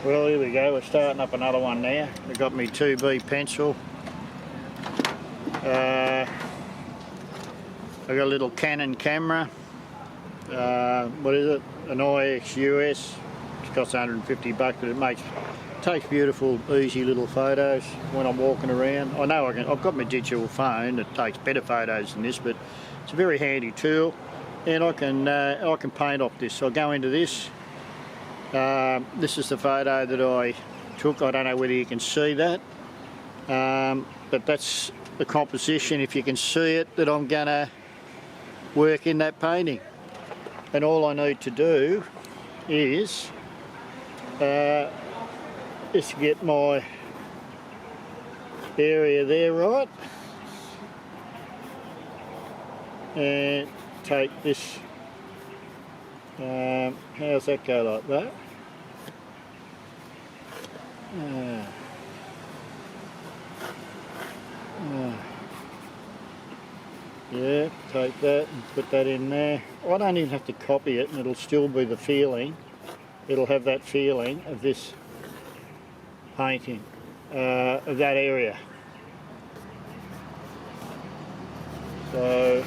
Well, here we go, we're starting up another one now. We've got me 2B pencil. I've got a little Canon camera. What is it? An IX US. It costs 150 bucks, but it takes beautiful, easy little photos when I'm walking around. I know I've got my digital phone that takes better photos than this, but it's a very handy tool, and I can paint off this. So I'll go into this. This is the photo that I took. I don't know whether you can see that, but that's the composition, if you can see it, that I'm gonna work in that painting. And all I need to do is just get my area there right, and take this. How's that go like that? Yeah, take that and put that in there. I don't even have to copy it, and it'll still be the feeling. It'll have that feeling of this painting, of that area. So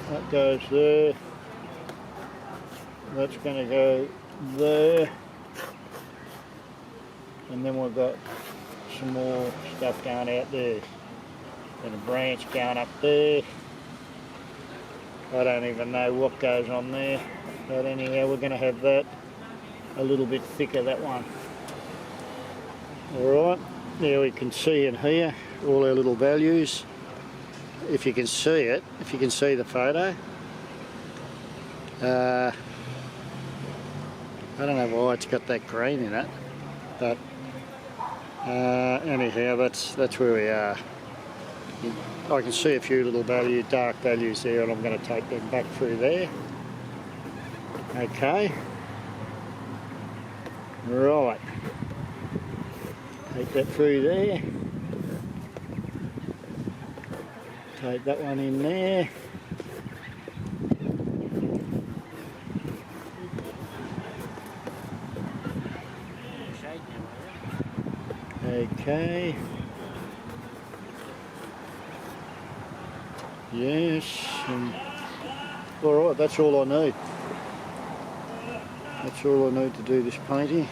that goes there. That's going to go there. And then we've got some more stuff going out there. And a branch going up there. I don't even know what goes on there. But anyhow, we're going to have that a little bit thicker, that one. Alright, now we can see in here all our little values. If you can see it, if you can see the photo. I don't know why it's got that green in it, but anyhow, that's where we are. I can see a few little dark values there, and I'm going to take them back through there. Okay. Right. Take that through there. Take that one in there. Okay. Yes. Alright, that's all I need. That's all I need to do this painting.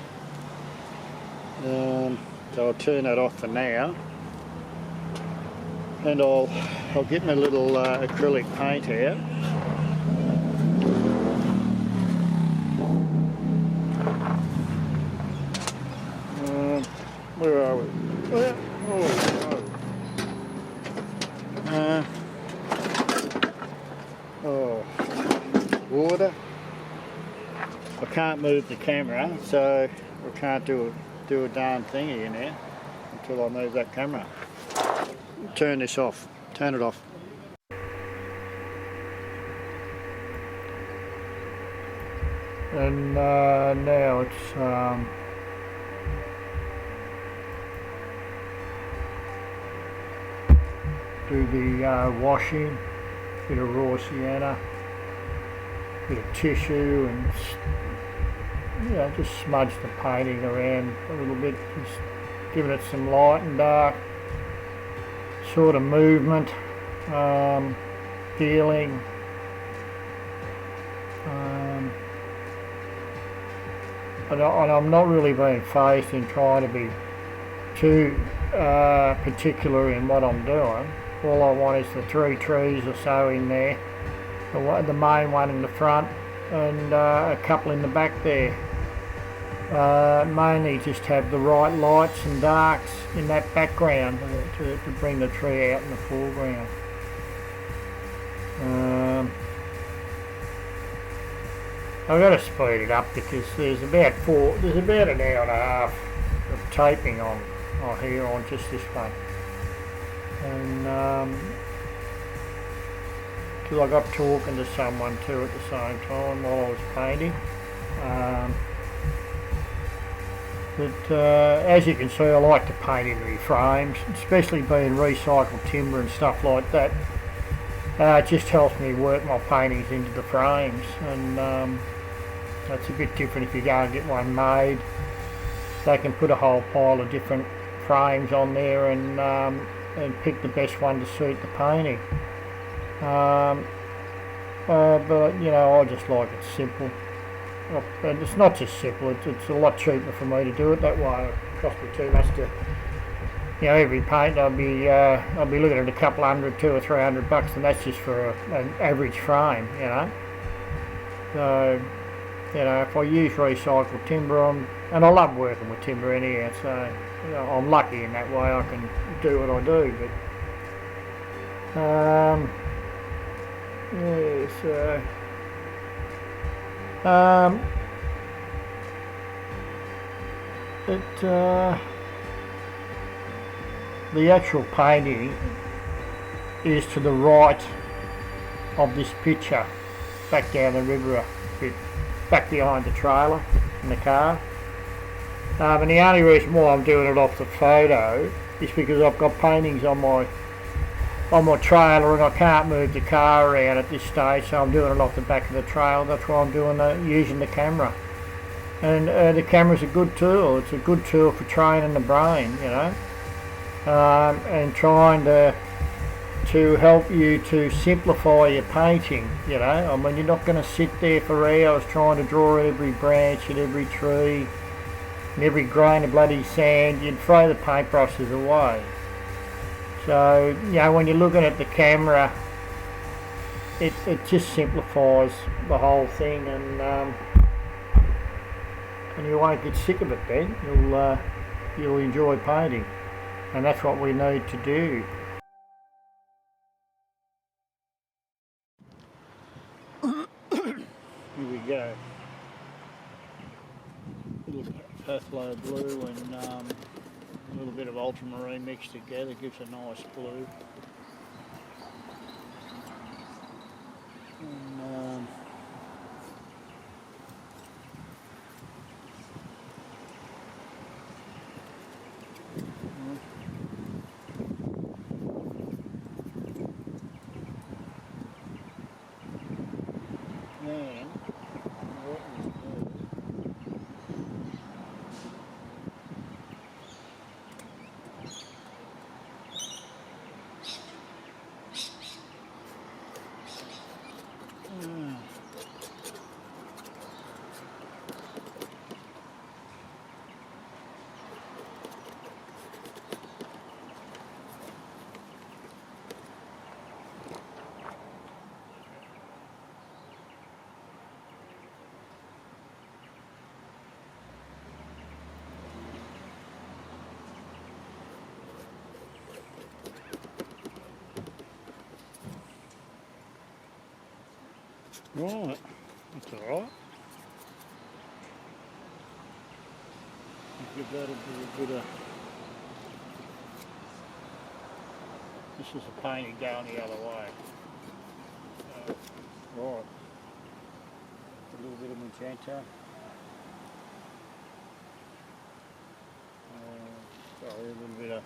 So I'll turn that off for now. And I'll get my little acrylic paint out. Where are we? Water. I can't move the camera, so I can't do a darn thing here now until I move that camera. Turn this off. Turn it off. And now it's do the washing, bit of raw sienna, bit of tissue, and just smudge the painting around a little bit, just giving it some light and dark sort of movement, feeling. And I'm not really being phased in trying to be too particular in what I'm doing. All I want is the 3 trees or so in there, the main one in the front, and a couple in the back there. Mainly just have the right lights and darks in that background to bring the tree out in the foreground. I've got to speed it up because there's about an hour and a half of taping on here on just this one. And because I got talking to someone too at the same time while I was painting. But as you can see, I like to paint into my frames, especially being recycled timber and stuff like that. It just helps me work my paintings into the frames, and It's a bit different if you go and get one made. They can put a whole pile of different frames on there and pick the best one to suit the painting. But you know, I just like it simple. And it's not just simple, it's a lot cheaper for me to do it that way. It costs me too much to, you know, every paint I'll be looking at a couple hundred, $200 or $300, and that's just for an average frame, you know. So, you know, if I use recycled timber, and I love working with timber anyhow, so you know, I'm lucky in that way I can do what I do. But yeah, so the actual painting is to the right of this picture, back down the river a bit, back behind the trailer in the car. And the only reason why I'm doing it off the photo is because I've got paintings on my trailer and I can't move the car around at this stage, so I'm doing it off the back of the trailer. That's why I'm doing using the camera. And the camera's a good tool. It's a good tool for training the brain, you know, and trying to help you to simplify your painting, you know. I mean, you're not going to sit there for hours trying to draw every branch and every tree and every grain of bloody sand. You'd throw the paintbrushes away. So, you know, when you're looking at the camera, it just simplifies the whole thing, and you won't get sick of it then. You'll enjoy painting, and that's what we need to do. Here we go. A little Perthlow blue and a little bit of ultramarine mixed together gives a nice blue. And, right, that's alright. Give that a bit of... This is a painting down the other way. Right. A little bit of magenta. Sorry, a little bit of...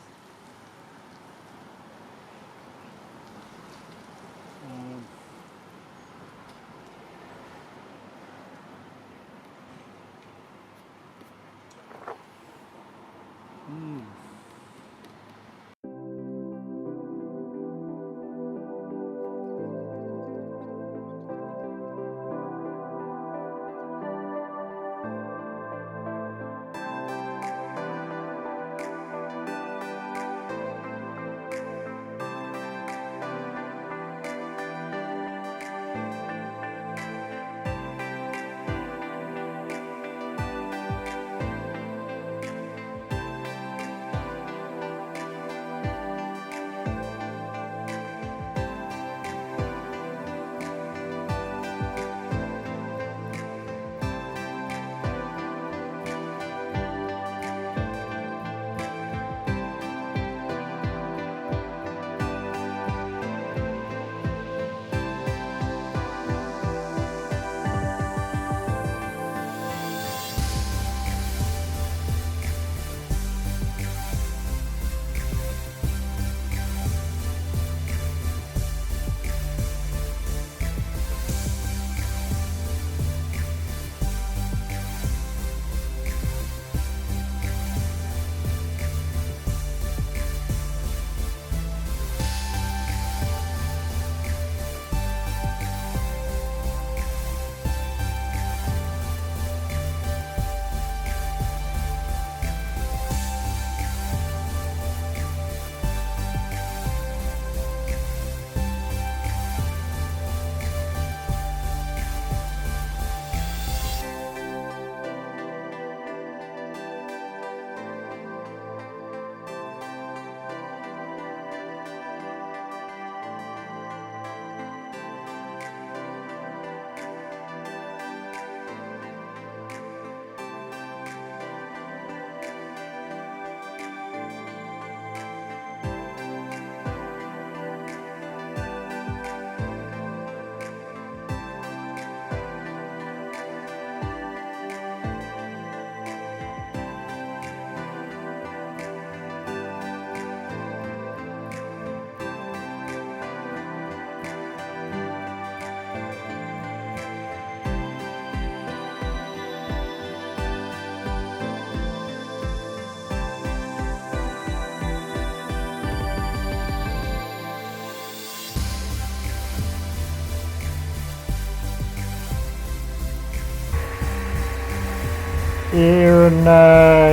Here and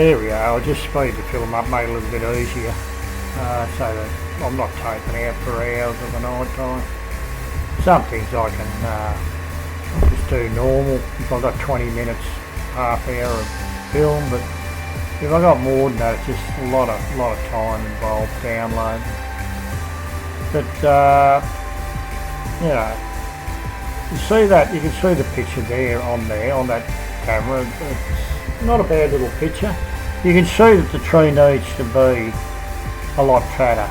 here we are. I'll just speed the film up, make it a little bit easier, so that I'm not taping out for hours of the night time. Some things I can just do normal if I've got 20 minutes, half hour of film, but if I've got more than that, it's just a lot of time involved downloading. But you know, you can see the picture there on that camera. It's not a bad little picture. You can see that the tree needs to be a lot fatter,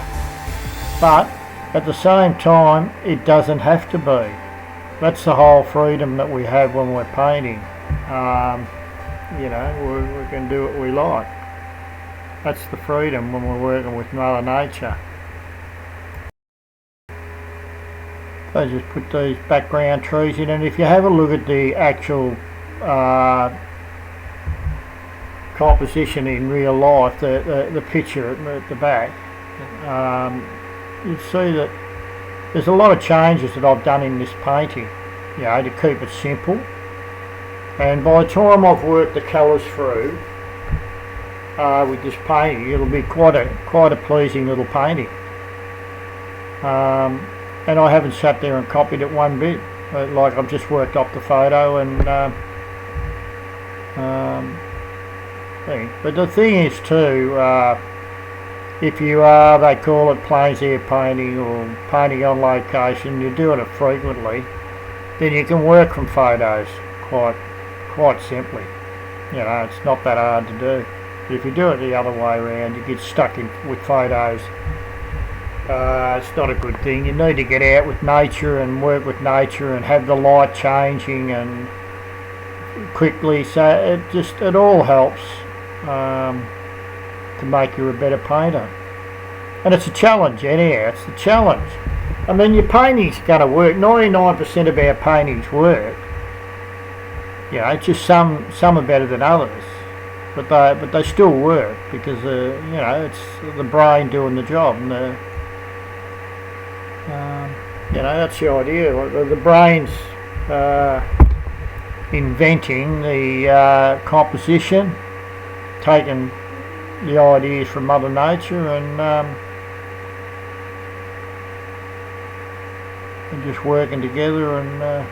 but at the same time it doesn't have to be. That's the whole freedom that we have when we're painting. You know, we can do what we like. That's the freedom when we're working with Mother Nature. I just put these background trees in, and if you have a look at the actual composition in real life, the picture at the back, you'll see that there's a lot of changes that I've done in this painting, you know, to keep it simple. And by the time I've worked the colours through with this painting, it'll be quite a pleasing little painting. And I haven't sat there and copied it one bit. Like, I've just worked off the photo and thing. But the thing is too, if you are, they call it plein air painting or painting on location, you're doing it frequently, then you can work from photos quite simply. You know, it's not that hard to do. But if you do it the other way around, you get stuck in with photos. It's not a good thing. You need to get out with nature and work with nature and have the light changing and quickly, so it all helps to make you a better painter. And it's a challenge anyhow, it's the challenge. I mean, your painting's going to work. 99% of our paintings work. You know, it's just some are better than others, but they still work because you know, it's the brain doing the job, and you know, that's the idea. The brain's inventing the composition, taking the ideas from Mother Nature and just working together and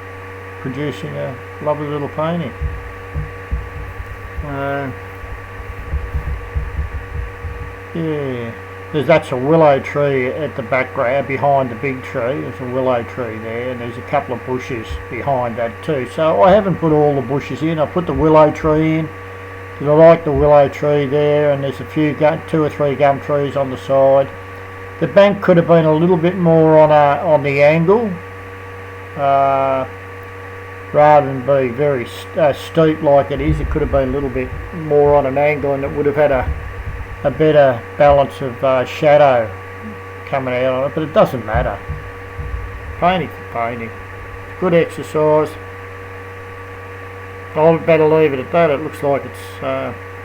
producing a lovely little painting. Yeah, that's a willow tree at the background behind the big tree. There's a willow tree there, and there's a couple of bushes behind that too. So I haven't put all the bushes in. I put the willow tree in because I like the willow tree there, and there's a few 2 or 3 gum trees on the side. The bank could have been a little bit more on the angle, rather than be very steep like it is. It could have been a little bit more on an angle, and it would have had a better balance of shadow coming out on it, but it doesn't matter. Painting for painting. Good exercise. I'll better leave it at that. It looks like it's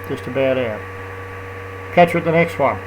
just about out. Catch you at the next one.